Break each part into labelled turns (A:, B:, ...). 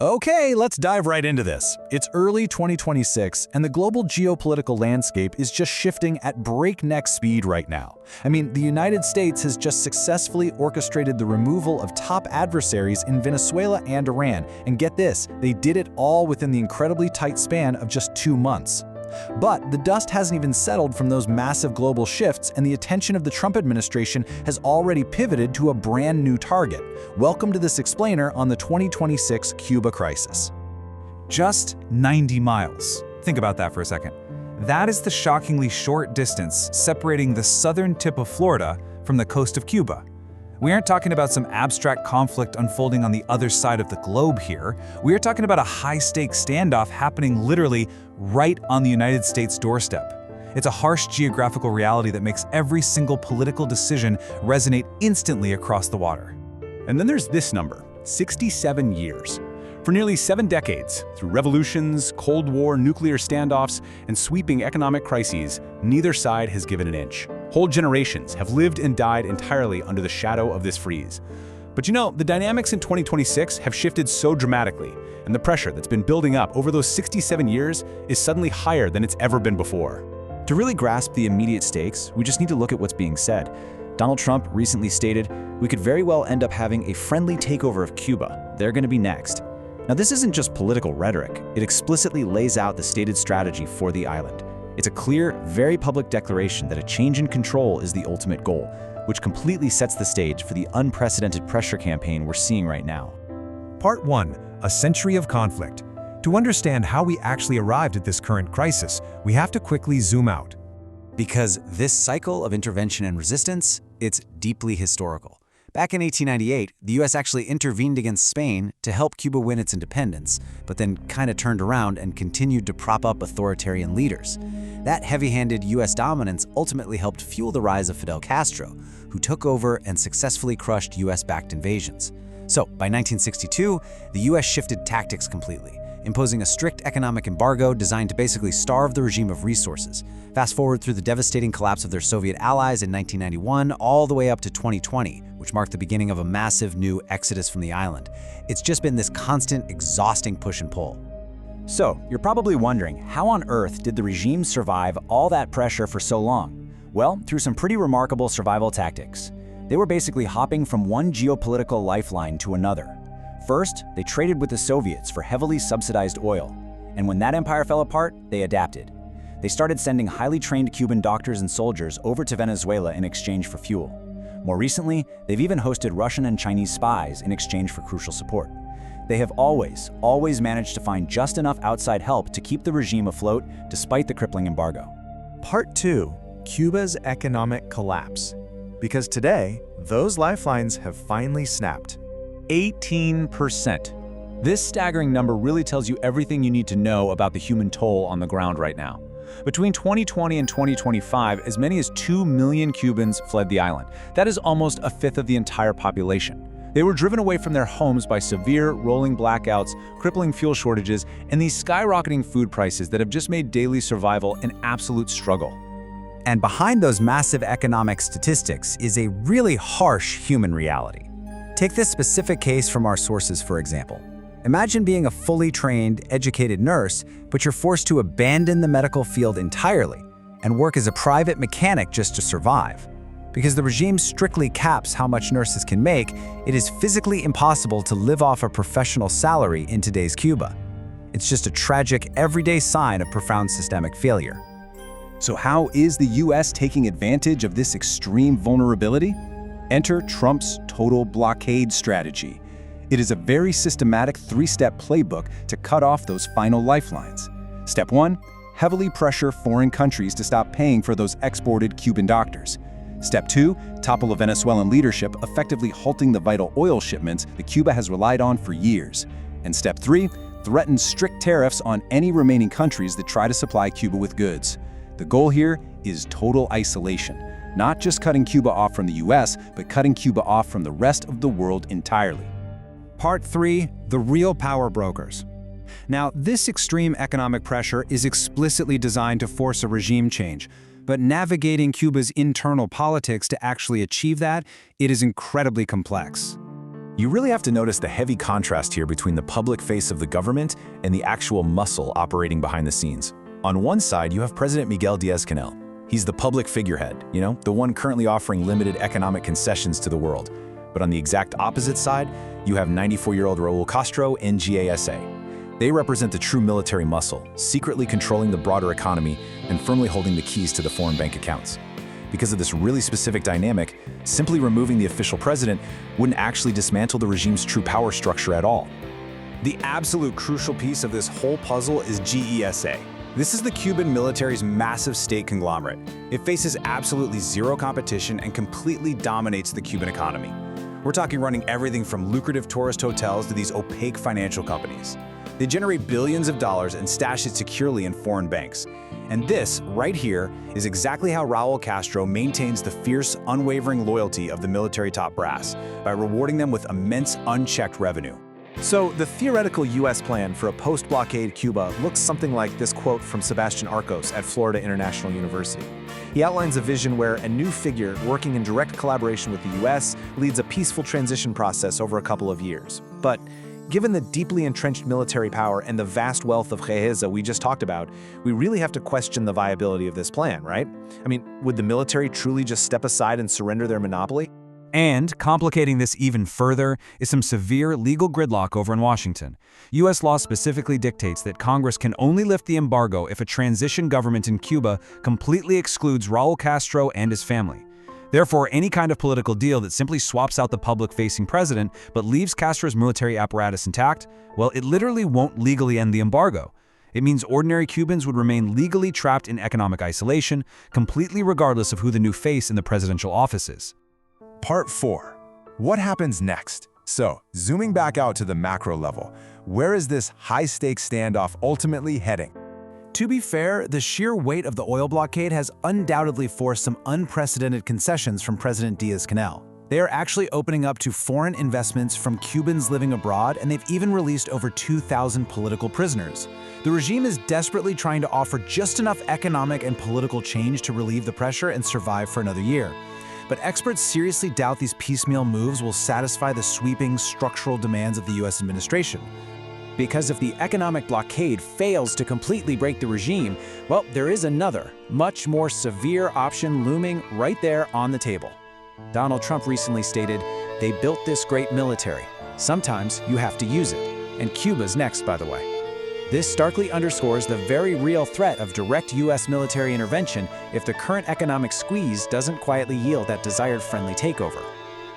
A: Okay, let's dive right into this. It's early 2026, and the global geopolitical landscape is just shifting at breakneck speed right now. The United States has just successfully orchestrated the removal of top adversaries in Venezuela and Iran, and get this, they did it all within the incredibly tight span of just 2 months. But the dust hasn't even settled from those massive global shifts, and the attention of the Trump administration has already pivoted to a brand new target. Welcome to this explainer on the 2026 Cuba crisis.
B: Just 90 miles. Think about that for a second. That is the shockingly short distance separating the southern tip of Florida from the coast of Cuba. We aren't talking about some abstract conflict unfolding on the other side of the globe here. We are talking about a high-stakes standoff happening literally right on the United States doorstep. It's a harsh geographical reality that makes every single political decision resonate instantly across the water.
C: And then there's this number, 67 years. For nearly 7 decades, through revolutions, Cold War, nuclear standoffs, and sweeping economic crises, neither side has given an inch. Whole generations have lived and died entirely under the shadow of this freeze. But the dynamics in 2026 have shifted so dramatically, and the pressure that's been building up over those 67 years is suddenly higher than it's ever been before.
D: To really grasp the immediate stakes, we just need to look at what's being said. Donald Trump recently stated, "We could very well end up having a friendly takeover of Cuba. They're going to be next." Now, this isn't just political rhetoric. It explicitly lays out the stated strategy for the island. It's a clear, very public declaration that a change in control is the ultimate goal, which completely sets the stage for the unprecedented pressure campaign we're seeing right now.
E: Part 1. A century of conflict. To understand how we actually arrived at this current crisis, we have to quickly zoom out.
D: Because this cycle of intervention and resistance, it's deeply historical. Back in 1898, the US actually intervened against Spain to help Cuba win its independence, but then kind of turned around and continued to prop up authoritarian leaders. That heavy-handed US dominance ultimately helped fuel the rise of Fidel Castro, who took over and successfully crushed US-backed invasions. So, by 1962, the US shifted tactics completely, imposing a strict economic embargo designed to basically starve the regime of resources. Fast forward through the devastating collapse of their Soviet allies in 1991, all the way up to 2020, which marked the beginning of a massive new exodus from the island. It's just been this constant, exhausting push and pull. So, you're probably wondering, how on earth did the regime survive all that pressure for so long? Well, through some pretty remarkable survival tactics. They were basically hopping from one geopolitical lifeline to another. First, they traded with the Soviets for heavily subsidized oil. And when that empire fell apart, they adapted. They started sending highly trained Cuban doctors and soldiers over to Venezuela in exchange for fuel. More recently, they've even hosted Russian and Chinese spies in exchange for crucial support. They have always managed to find just enough outside help to keep the regime afloat despite the crippling embargo.
F: Part 2. Cuba's economic collapse. Because today, those lifelines have finally snapped.
A: 18%. This staggering number really tells you everything you need to know about the human toll on the ground right now. Between 2020 and 2025, as many as 2 million Cubans fled the island. That is almost a fifth of the entire population. They were driven away from their homes by severe rolling blackouts, crippling fuel shortages, and these skyrocketing food prices that have just made daily survival an absolute struggle.
D: And behind those massive economic statistics is a really harsh human reality. Take this specific case from our sources, for example. Imagine being a fully trained, educated nurse, but you're forced to abandon the medical field entirely and work as a private mechanic just to survive. Because the regime strictly caps how much nurses can make, it is physically impossible to live off a professional salary in today's Cuba. It's just a tragic, everyday sign of profound systemic failure.
C: So how is the US taking advantage of this extreme vulnerability? Enter Trump's total blockade strategy. It is a very systematic 3-step playbook to cut off those final lifelines. Step 1, heavily pressure foreign countries to stop paying for those exported Cuban doctors. Step 2, topple a Venezuelan leadership, effectively halting the vital oil shipments that Cuba has relied on for years. And Step 3, threaten strict tariffs on any remaining countries that try to supply Cuba with goods. The goal here is total isolation, not just cutting Cuba off from the US, but cutting Cuba off from the rest of the world entirely.
E: Part 3. The real power brokers. Now, this extreme economic pressure is explicitly designed to force a regime change, but navigating Cuba's internal politics to actually achieve that, it is incredibly complex.
C: You really have to notice the heavy contrast here between the public face of the government and the actual muscle operating behind the scenes. On one side, you have President Miguel Díaz-Canel. He's the public figurehead, the one currently offering limited economic concessions to the world. But on the exact opposite side, you have 94-year-old Raul Castro and GASA. They represent the true military muscle, secretly controlling the broader economy and firmly holding the keys to the foreign bank accounts. Because of this really specific dynamic, simply removing the official president wouldn't actually dismantle the regime's true power structure at all.
E: The absolute crucial piece of this whole puzzle is GESA. This is the Cuban military's massive state conglomerate. It faces absolutely zero competition and completely dominates the Cuban economy. We're talking running everything from lucrative tourist hotels to these opaque financial companies. They generate billions of dollars and stash it securely in foreign banks. And this, right here, is exactly how Raul Castro maintains the fierce, unwavering loyalty of the military top brass, by rewarding them with immense, unchecked revenue.
F: So the theoretical U.S. plan for a post-blockade Cuba looks something like this quote from Sebastian Arcos at Florida International University. He outlines a vision where a new figure working in direct collaboration with the U.S. leads a peaceful transition process over a couple of years. But given the deeply entrenched military power and the vast wealth of riqueza we just talked about, we really have to question the viability of this plan, right? I mean, would the military truly just step aside and surrender their monopoly?
B: And, complicating this even further, is some severe legal gridlock over in Washington. U.S. law specifically dictates that Congress can only lift the embargo if a transition government in Cuba completely excludes Raul Castro and his family. Therefore, any kind of political deal that simply swaps out the public-facing president but leaves Castro's military apparatus intact, well, it literally won't legally end the embargo. It means ordinary Cubans would remain legally trapped in economic isolation, completely regardless of who the new face in the presidential office is.
G: Part 4. What happens next? So, zooming back out to the macro level, where is this high-stakes standoff ultimately heading?
A: To be fair, the sheer weight of the oil blockade has undoubtedly forced some unprecedented concessions from President Díaz-Canel. They are actually opening up to foreign investments from Cubans living abroad, and they've even released over 2,000 political prisoners. The regime is desperately trying to offer just enough economic and political change to relieve the pressure and survive for another year. But experts seriously doubt these piecemeal moves will satisfy the sweeping structural demands of the U.S. administration. Because if the economic blockade fails to completely break the regime, well, there is another, much more severe option looming right there on the table. Donald Trump recently stated, "They built this great military. Sometimes you have to use it." And Cuba's next, by the way. This starkly underscores the very real threat of direct U.S. military intervention if the current economic squeeze doesn't quietly yield that desired friendly takeover.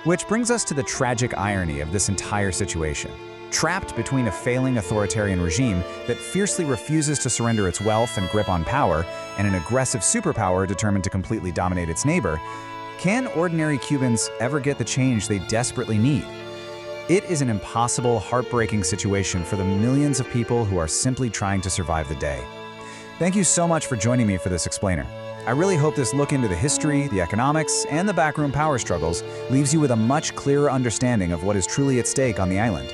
A: Which brings us to the tragic irony of this entire situation. Trapped between a failing authoritarian regime that fiercely refuses to surrender its wealth and grip on power, and an aggressive superpower determined to completely dominate its neighbor, can ordinary Cubans ever get the change they desperately need? It is an impossible, heartbreaking situation for the millions of people who are simply trying to survive the day. Thank you so much for joining me for this explainer. I really hope this look into the history, the economics, and the backroom power struggles leaves you with a much clearer understanding of what is truly at stake on the island.